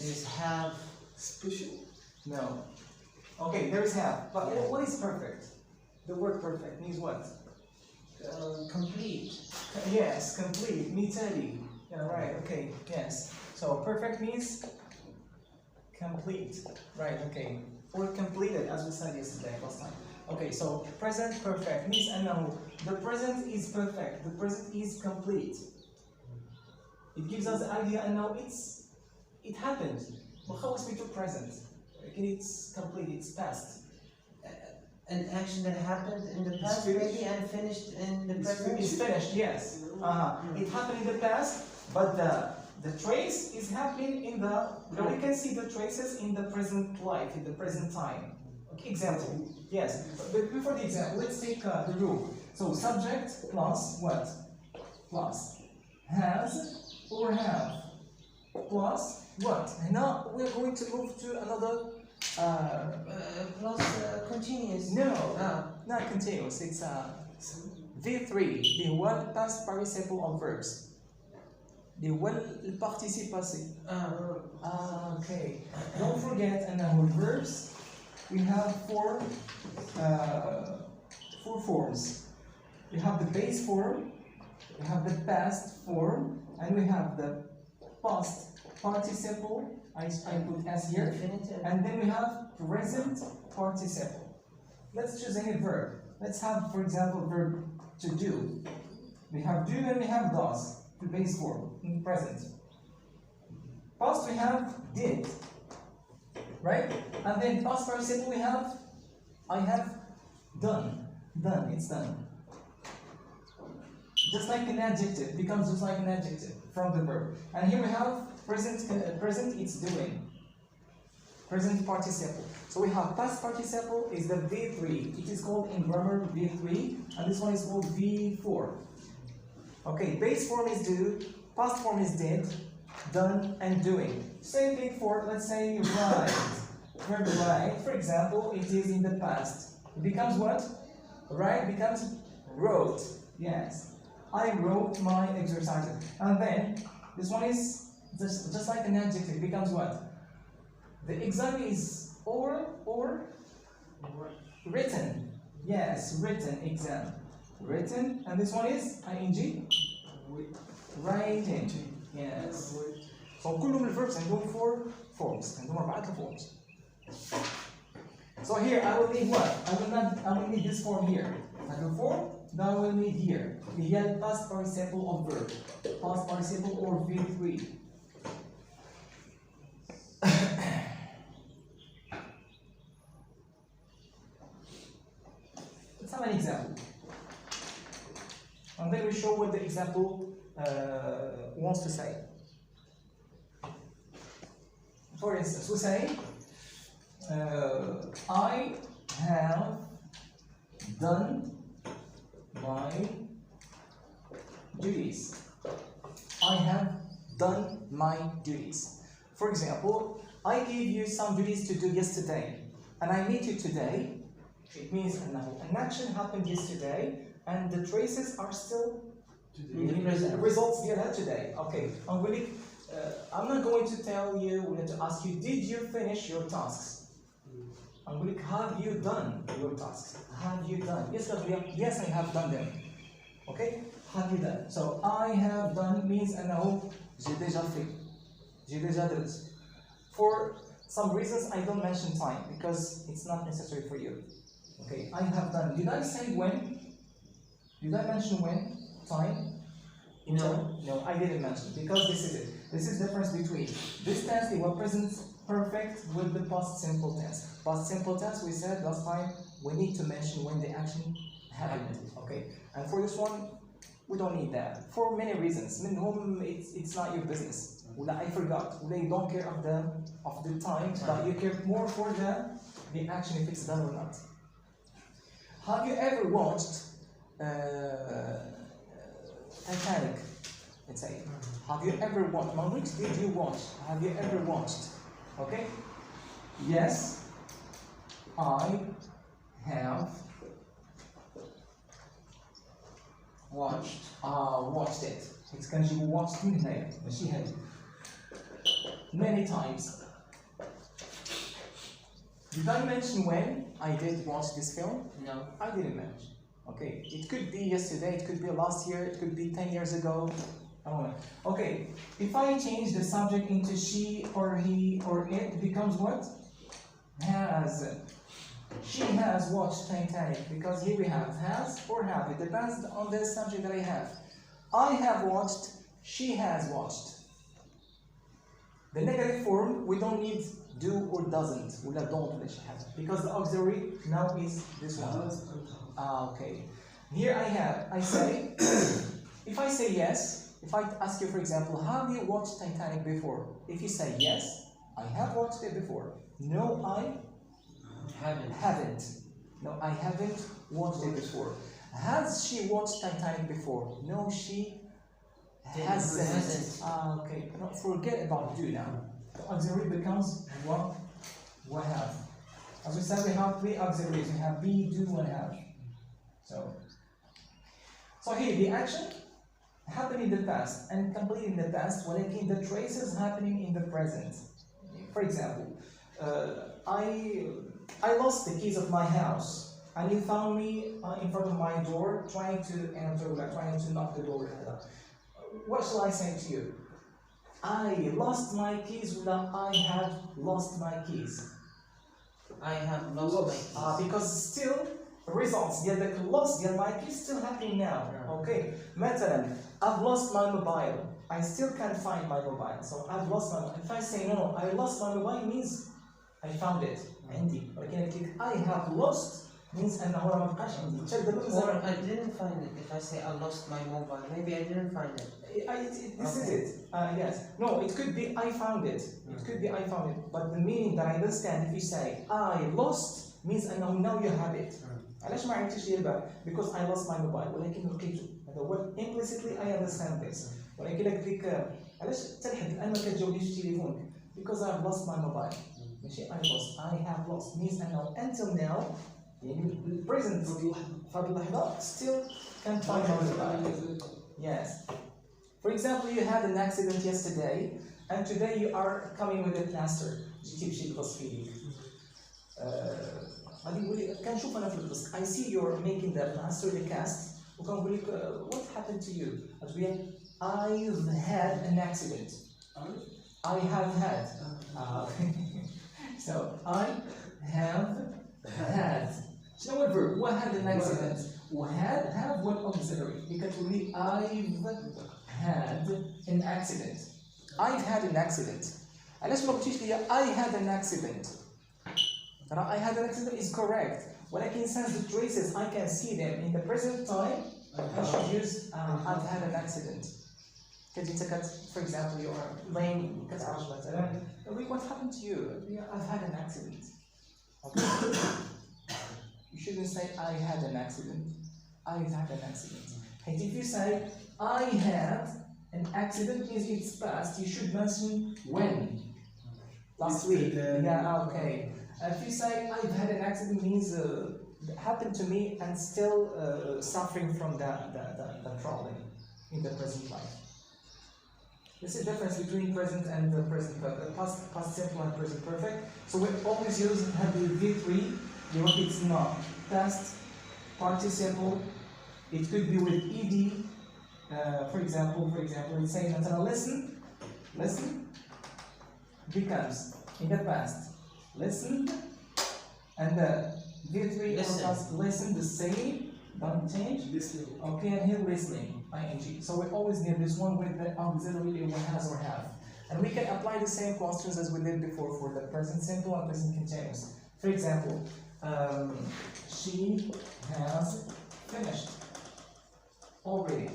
Is have Special? No. Okay, there is have. But Yeah. what is perfect? The word perfect means what? complete. Yes, complete, مثالي. Yeah, right, okay, yes. So perfect means complete. Right, okay. Or completed, as we said yesterday, last time. Okay, so present perfect means أنه the present is perfect, the present is complete. It gives us the idea أنه it happened. وخلص to present. Okay, it's complete, it's past. An action that happened in the past finished. maybe and finished in the It's present. It's finished, yes. It happened in the past, but the trace is happening in the. We can see the traces in the present life, in the present time. Okay, example. Yes, but before the example, let's take the rule. So subject plus what? Plus has or have plus what? And now we're going to move to another. Plus continuous. No, Ah. not continuous. It's V3 اللي هو past participle of verbs. اللي هو الparticipe passé. Okay. Don't forget أنه verbs we have four forms. We have the base form, we have the past form, and we have the past participle. I put S here. Infinitive. And then we have present participle. Let's choose any verb. Let's have, for example, verb to do. We have do and we have does, the base form, in present. Past we have did, right? And then past participle we have, I have done. Done, it's done. Just like an adjective, becomes just like an adjective from the verb. And here we have present, it's doing. Present participle. So we have past participle is the V3. It is called in grammar V3, and this one is called V4. Okay, base form is do, past form is did, done, and doing. Same thing for, let's say, write. Verb write, for example, it is in the past. It becomes what? Write becomes wrote. Yes. I wrote my exercises. And then, this one is just like an adjective, becomes what? The exam is or written. Yes, written exam. Written, and this one is ing. Writing. Yes. So كلهم الverbs عندهم four forms. عندهم أربعة forms. So here I will need what? I will need this form here. Second form, that I will need here. We have past participle of verb. Past participle or V3. Let's have an example. And then we show what the example wants to say. For instance, we say, I have done my duties. I have done my duties. For example, I gave you some duties to do yesterday, and I meet you today. It means an action happened yesterday, and the traces are still results today. Okay, I'm not going to tell you, we're going to ask you, did you finish your tasks? I'm going to, have you done your tasks? Have you done? Yes, I have done them. Okay? Have you done? So, I have done means أنه j'ai déjà fait. J'ai déjà fait. For some reasons, I don't mention time because it's not necessary for you. Okay, I have done. Did I say when? Did I mention when? Time? No. No, I didn't mention because this is it. This is the difference between this tense, the present perfect with the past simple tense. Past simple tense, we said last time, we need to mention when the action happened. Okay, and for this one, we don't need that for many reasons. It's not your business. I forgot. You don't care of the time, but you care more for the action if it's done or not. Have you ever watched Titanic? Let's say. Have you ever watched? Which did you watch? Have you ever watched? Okay. Yes, I have watched it. It's كان جيبوا watched من هنا ماشي هذه. many times. Did I mention when I did watch this film? No. I didn't mention. Okay, it could be yesterday, it could be last year, it could be 10 years ago. I don't know. Okay, if I change the subject into she or he or it becomes what? Has. She has watched Titanic, because here we have has or have. It depends on the subject that I have. I have watched, she has watched. The negative form, we don't need do or doesn't. We don't let she have. Because the auxiliary now is this one. Okay. Here I say, if I say yes, if I ask you, for example, have you watched Titanic before? If you say yes, I have watched it before. No, I haven't. No, I haven't watched it before. Has she watched Titanic before? No, she hasn't. Okay, no, forget about do now. The auxiliary becomes what have. As we said, we have three auxiliaries. We have be, do, and have. So here the action happened in the past and complete in the past, ولكن the traces happening in the present. For example, I lost the keys of my house, and you found me in front of my door trying to enter, trying to knock the door. What shall I say to you? I lost my keys, I have lost my keys. I have lost my keys. Because still results ديال loss ديال my keys still happening now. Okay. مثلا I've lost my mobile. I still can't find my mobile. So I've lost my mobile. If I say no, I lost my mobile means I found it. عندي. ولكن I have lost means أنه ما بقاش عندي. Or I didn't find it. If I say I lost my mobile, maybe I didn't find it. This is it. Yes. No, it could be I found it. It could be I found it. But the meaning that I understand, if you say I lost, means أنه now you have it. علاش ما عرفتش ديال because I lost my mobile. ولكن لقيته. هذا هو implicitly I understand this. ولكن قلت لك علاش حتى لحد الآن ما كتجاوبنيش في تليفونك because I've lost my mobile. ماشي I have lost means أنه until now يعني present في هذه اللحظة still can't find my mobile. Yes. For example, you had an accident yesterday and today you are coming with a plaster. جيتي بشي تصفيق. غادي نقول لك كنشوف انا في البوست I see you're making the plaster the cast وكنقول لك what happened to you؟ غتقول لي I've had an accident. I have had. So I have had. شنو هو الفيرب؟ هو had an accident. وhad have one auxiliary. كتقول لي I've had an accident. I've had an accident. علاش ما قلتيش لي I had an accident؟ I had an accident is correct. ولكن since the traces I can see them in the present time, I should use I've had an accident. For example, you are laying what happened to you? I've had an accident. Okay. You shouldn't say I had an accident. I've had an accident. And if you say I had an accident means it's past, you should mention when. Last week. Yeah, okay. If you say I've had an accident means it happened to me and still suffering from the problem in the present life. There's a difference between present and the present perfect, past simple and present perfect. So we always use the V3, what it's not. Past participle, it could be with ed. For example, it's saying that listen becomes in the past. Listen, and the V3 listen the same, don't change. Listening. Okay, and here listening, ing. So we always need this one with the auxiliary one has or have. And we can apply the same questions as we did before for the present simple and present continuous. For example, she has finished already.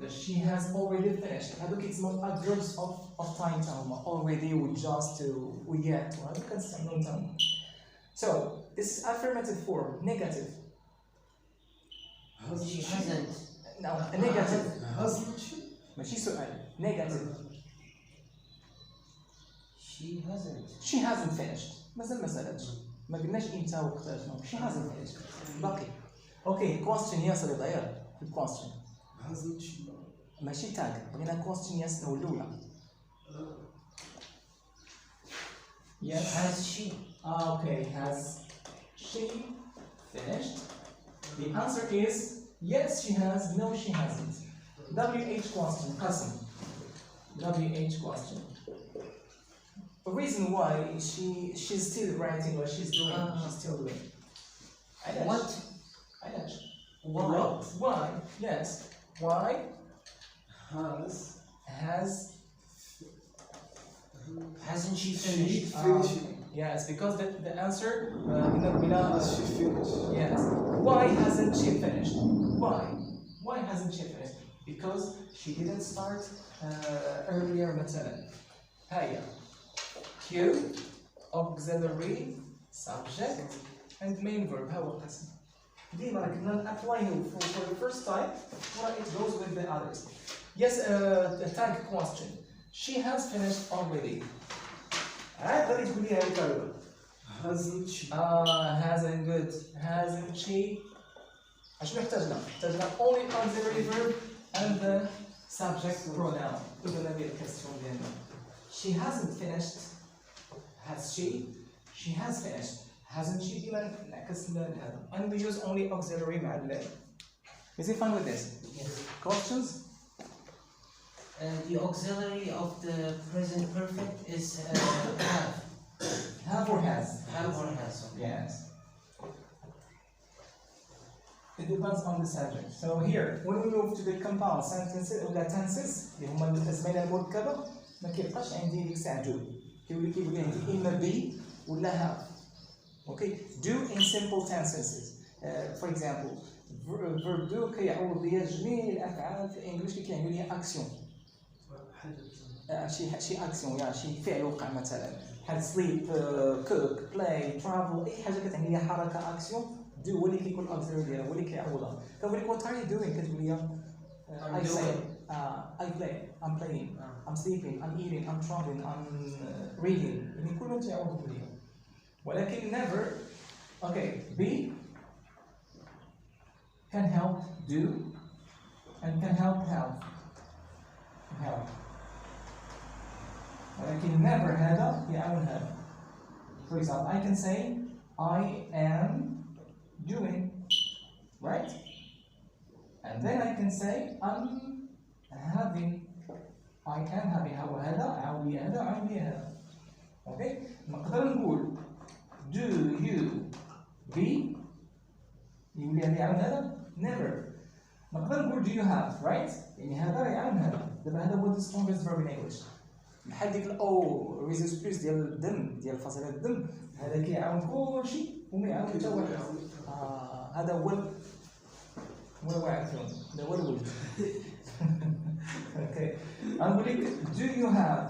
She has already finished. Look, it's not adverbs of time time. Already with just to we yet. Look at some time. So this is affirmative form, negative. She hasn't. No, a negative. Hasn't she? ماشي سؤال. Negative. She hasn't. She hasn't finished. مازال ما سالتش. ما قلناش امتى وقتاش. She hasn't finished. باقي. Okay, question ياسر يضيع. Question. Hasn't she? ماشي تاج. بغينا question ياسر الأولى. Yes. Has she? Okay, has she finished? The answer is yes, she has. No, she hasn't. WH question, قسم. WH question. The reason why she's still writing what she's doing. She's still doing. What? علاش؟ What? Why? Yes. Why has Hasn't she she finished? finished? yes, because the answer Has she finished? yes. Why hasn't she finished? Why? Why hasn't she finished? Because she didn't start earlier مثلا. هيا. Q auxiliary subject and main verb. ها هو القسم. ديما كنا apply for the first time where it goes with the others. Yes, a tag question. She has finished already. عاد غادي تقول لي هذه الكلمة. Hasn't she? Hasn't good. Hasn't she? شنو احتاجنا؟ احتاجنا only auxiliary verb and the subject pronoun. إذا نبي الكاستيون ديالنا. She hasn't finished. Has she? She has finished. Hasn't she? ديما نعكس هذا. And we use only auxiliary مع ال. Is it fine with this? Yes. Questions? The auxiliary of the present perfect is have. Have or has? Have or has. Okay. Yes. It depends on the subject. So here, when we move to the compound sentences or the tenses اللي هما الأزمنة المركبة ما كيبقاش عندي ديك الساعة do. كيقول لي عندي إما be ولا have. Okay. Do in simple tenses. For example, verb do كيعوض لي جميع الأفعال في الإنجليش اللي كيعملوا لي action. شي اكسيون يعني شي فعل وقع مثلا بحال sleep cook play travel اي حاجه كتعني لي حركه اكسيون دو هو اللي كيكون الاكسيون ديالها هو اللي كيعوضها كنقول لك what are you doing كتقول لي I say I play I'm playing I'm sleeping I'm eating I'm traveling I'm reading يعني كلهم تيعوضوا لي ولكن never okay be can help do and can help ولكن never هذا يعاون هذا. For example, I can say I am doing, right? And then I can say I'm having. I am having. هو هذا عاون لي هذا عاون لي هذا. Okay? نقدر نقول do you be يولي هذا يعاون هذا never. نقدر نقول do you have, right? يعني هذا يعاون هذا. دابا هذا هو the strongest verb in English. بحال ديك الاو ريزيس بليس ديال الدم ديال فصيله الدم هذا كيعاون كلشي وما يعاون حتى واحد هذا هو الواعي فيهم هذا هو الولد اوكي غنقول لك do you have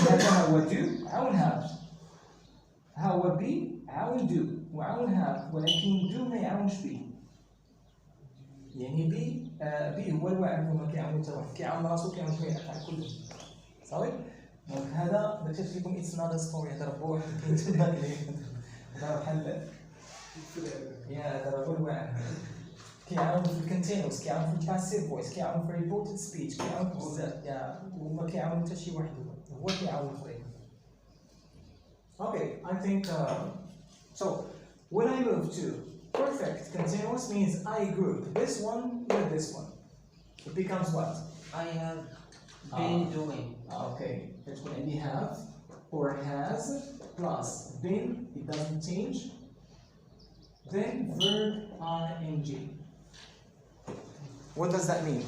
هذا هو do عاون have ها هو be عاون do وعاون have ولكن do ما يعاونش be يعني بي هو الواعي هما كيعاونوا حتى واحد كيعاون راسو كيعاون شويه الافعال كلهم صافي دونك هذا درت لكم اتس نوت ستوري هذا راه بوحدو هذا بحال يا هذا هو الواعي كيعاون في الكونتينوس كيعاون في الباسيف فويس كيعاون في الريبورتد سبيتش كيعاون في بزاف يا وما كيعاون حتى شي واحد هو كيعاون الاخرين Okay, I think so when I move to perfect continuous means I group this one with this one. It becomes what? I have been doing. Okay, it will only have or has plus been, it doesn't change. Then verb ing. What does that mean?